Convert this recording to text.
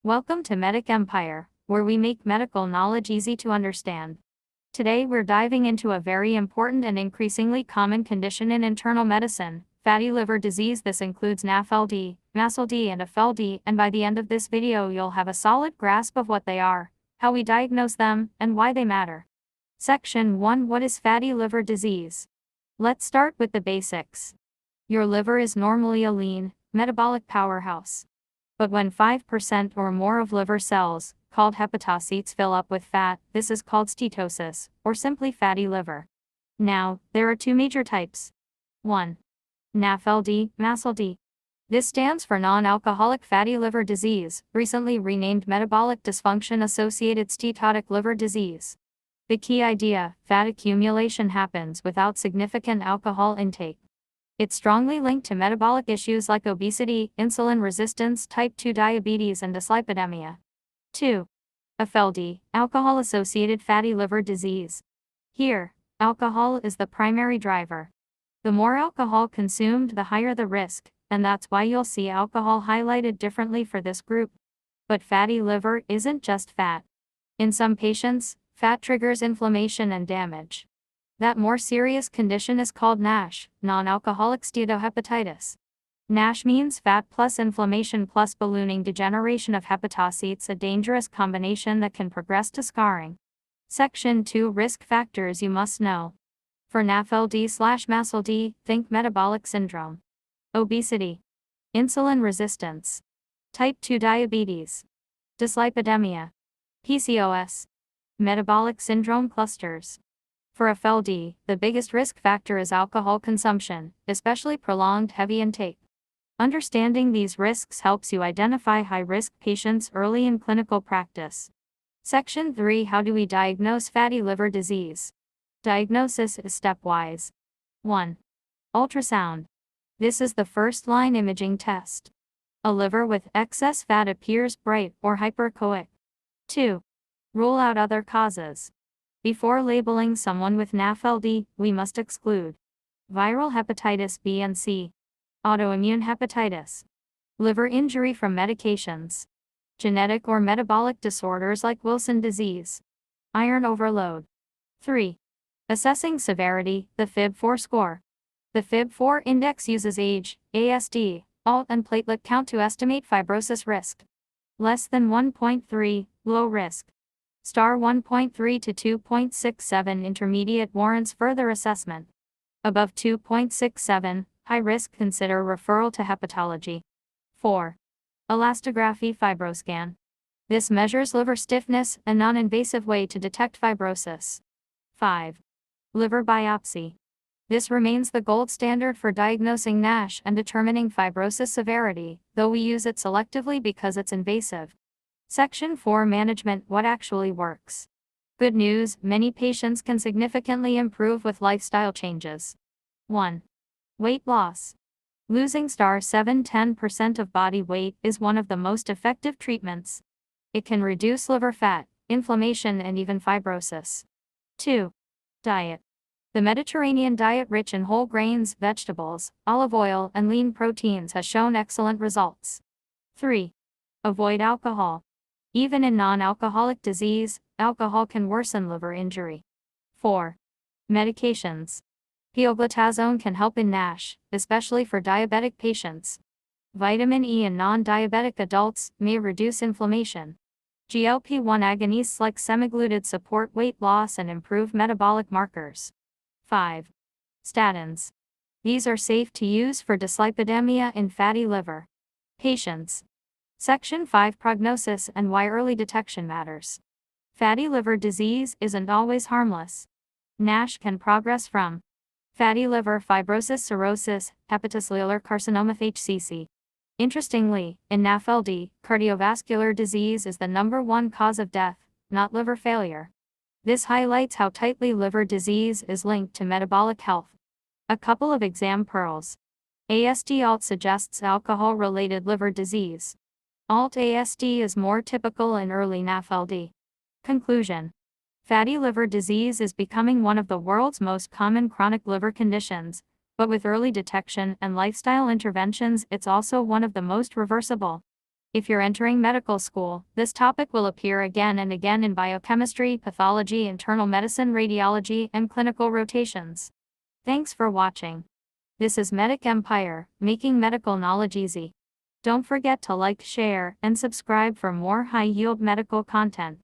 Welcome to Medic Empire, where we make medical knowledge easy to understand. Today we're diving into a very important and increasingly common condition in internal medicine, fatty liver disease. This includes NAFLD, MAFLD and FLD, and by the end of this video you'll have a solid grasp of what they are, how we diagnose them, and why they matter. Section 1. What is fatty liver disease? Let's start with the basics. Your liver is normally a lean, metabolic powerhouse. But when 5% or more of liver cells, called hepatocytes, fill up with fat, this is called steatosis, or simply fatty liver. Now, there are two major types. 1. NAFLD, MAFLD. This stands for non-alcoholic fatty liver disease, recently renamed metabolic dysfunction-associated steatotic liver disease. The key idea: fat accumulation happens without significant alcohol intake. It's strongly linked to metabolic issues like obesity, insulin resistance, type 2 diabetes, and dyslipidemia. 2. FLD, alcohol-associated fatty liver disease. Here, alcohol is the primary driver. The more alcohol consumed, the higher the risk, and that's why you'll see alcohol highlighted differently for this group. But fatty liver isn't just fat. In some patients, fat triggers inflammation and damage. That more serious condition is called NASH, non-alcoholic steatohepatitis. NASH means fat plus inflammation plus ballooning degeneration of hepatocytes, a dangerous combination that can progress to scarring. Section 2. Risk factors you must know. For NAFLD/MAFLD, think metabolic syndrome, obesity, insulin resistance, type 2 diabetes, dyslipidemia, PCOS, metabolic syndrome clusters. For FLD, the biggest risk factor is alcohol consumption, especially prolonged heavy intake. Understanding these risks helps you identify high-risk patients early in clinical practice. Section 3. How do we diagnose fatty liver disease? Diagnosis is stepwise. 1. Ultrasound. This is the first-line imaging test. A liver with excess fat appears bright or hyperchoic. 2. Rule out other causes. Before labeling someone with NAFLD, we must exclude viral hepatitis B and C, autoimmune hepatitis, liver injury from medications, genetic or metabolic disorders like Wilson disease, iron overload. 3. Assessing severity, the FIB-4 score. The FIB-4 index uses age, ASD, ALT and platelet count to estimate fibrosis risk. Less than 1.3, low risk. Star 1.3 to 2.67 intermediate warrants further assessment. Above 2.67, high risk, consider referral to hepatology. 4. Elastography fibroscan. This measures liver stiffness, a non-invasive way to detect fibrosis. 5. Liver biopsy. This remains the gold standard for diagnosing NASH and determining fibrosis severity, though we use it selectively because it's invasive. Section 4. Management. What actually works? Good news, many patients can significantly improve with lifestyle changes. 1. Weight loss. Losing 7-10% of body weight is one of the most effective treatments. It can reduce liver fat, inflammation, and even fibrosis. 2. Diet. The Mediterranean diet, rich in whole grains, vegetables, olive oil, and lean proteins, has shown excellent results. 3. Avoid alcohol. Even in non-alcoholic disease, alcohol can worsen liver injury. 4. Medications. Pioglitazone can help in NASH, especially for diabetic patients. Vitamin E in non-diabetic adults may reduce inflammation. GLP-1 agonists like semaglutide support weight loss and improve metabolic markers. 5. Statins. These are safe to use for dyslipidemia in fatty liver patients. Section 5. Prognosis and why early detection matters. Fatty liver disease isn't always harmless. NASH can progress from fatty liver fibrosis, cirrhosis, hepatocellular carcinoma, HCC. Interestingly, in NAFLD, cardiovascular disease is the #1 cause of death, not liver failure. This highlights how tightly liver disease is linked to metabolic health. A couple of exam pearls. ASD-ALT suggests alcohol-related liver disease. ALT-ASD is more typical in early NAFLD. Conclusion. Fatty liver disease is becoming one of the world's most common chronic liver conditions, but with early detection and lifestyle interventions, it's also one of the most reversible. If you're entering medical school, this topic will appear again and again in biochemistry, pathology, internal medicine, radiology, and clinical rotations. Thanks for watching. This is Medic Empire, making medical knowledge easy. Don't forget to like, share, and subscribe for more high-yield medical content.